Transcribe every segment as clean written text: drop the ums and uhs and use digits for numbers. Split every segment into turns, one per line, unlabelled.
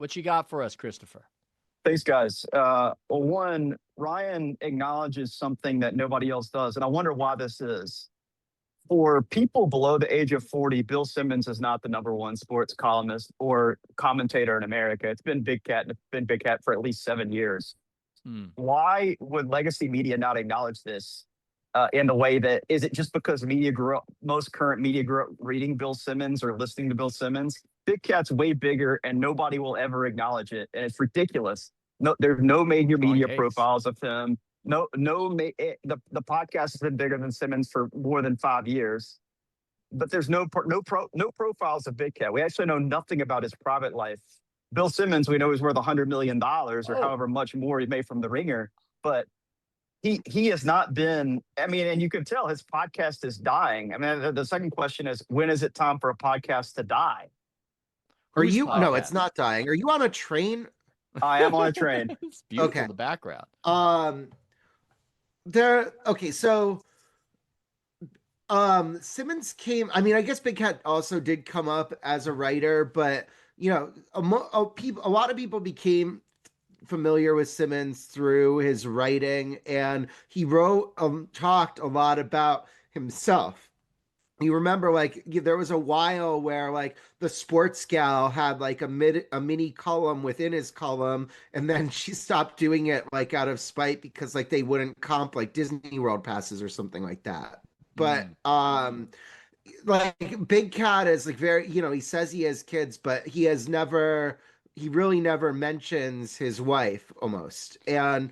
What you got for us, Christopher?
Thanks, guys. Well, one, Ryan acknowledges something that nobody else does, and I wonder why this is. For people below the age of 40, Bill Simmons is not the number one sports columnist or commentator in America. It's been Big Cat, and it's been Big Cat for at least 7 years.
Hmm.
Why would legacy media not acknowledge this in the way that is it just because media grew up, most current media grew up reading Bill Simmons or listening to Bill Simmons? Big Cat's way bigger and nobody will ever acknowledge it. And it's ridiculous. No, there's no major
Strong
media
case.
profiles of him. No, no, the podcast has been bigger than Simmons for more than 5 years, but there's no profiles of Big Cat. We actually know nothing about his private life. Bill Simmons, we know he's worth $100 million or
Oh,
however much more he made from The Ringer, but he has not been. I mean, and you can tell his podcast is dying. I mean, the second question is, when is it time for a podcast to die?
Are
whose
you? No, it's
podcast?
not dying. Are you on a train?
I am on a train.
It's beautiful,
Okay.
the background.
Um, okay, so Simmons came. I mean, I guess Big Cat also did come up as a writer, but a lot of people became familiar with Simmons through his writing, and he wrote talked a lot about himself. You remember, like, there was a while where, like, the Sports Gal had like a mini column within his column, and then she stopped doing it, like, out of spite because, like, they wouldn't comp like Disney World passes or something like that. But
Mm.
like, Big Cat is like very, he says he has kids, but he really never mentions his wife almost. And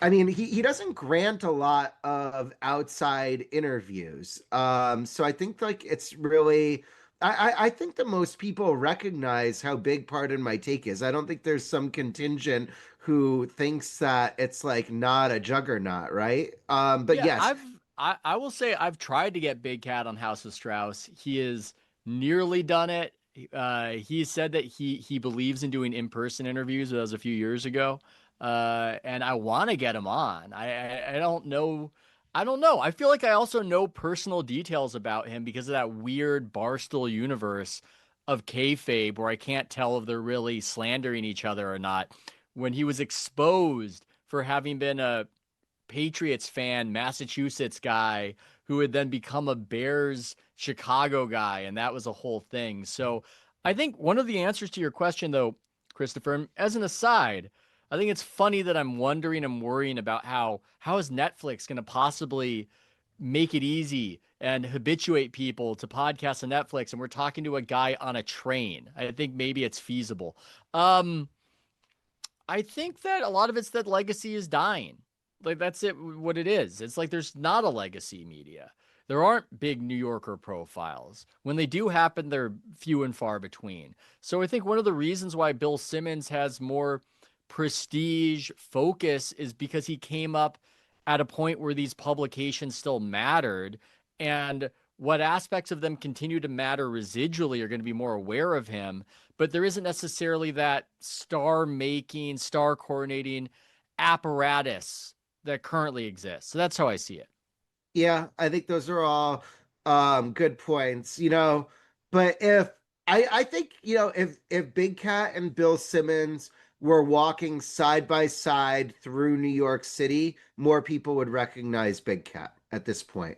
I mean, he doesn't grant a lot of outside interviews. So I think, like, it's really, I think that most people recognize how big Pardon My Take is. I don't think there's some contingent who thinks that it's like not a juggernaut, right? But
Yeah,
yes,
I will say I've tried to get Big Cat on House of Strauss. He has nearly done it. He said that he believes in doing in-person interviews. That was a few years ago. And I want to get him on. I don't know. I don't know. I feel like I also know personal details about him because of that weird Barstool universe of kayfabe where I can't tell if they're really slandering each other or not. When he was exposed for having been a Patriots fan, Massachusetts guy who would then become a Bears Chicago guy, and that was a whole thing. So I think one of the answers to your question, though, Christopher, as an aside, I think it's funny that I'm wondering and worrying about how is Netflix going to possibly make it easy and habituate people to podcasts on Netflix, and we're talking to a guy on a train. I think maybe it's feasible. Um, I think that a lot of it's that legacy is dying. Like that's it what it is. It's like there's not a legacy media. There aren't big New Yorker profiles. When they do happen, they're few and far between. So I think one of the reasons why Bill Simmons has more prestige focus is because he came up at a point where these publications still mattered and what aspects of them continue to matter residually are going to be more aware of him, but there isn't necessarily that star making, star coordinating apparatus that currently exists. So that's how I see it.
yeah, I think those are all good points, but I think, if Big Cat and Bill Simmons were walking side by side through New York City, more people would recognize Big Cat at this point.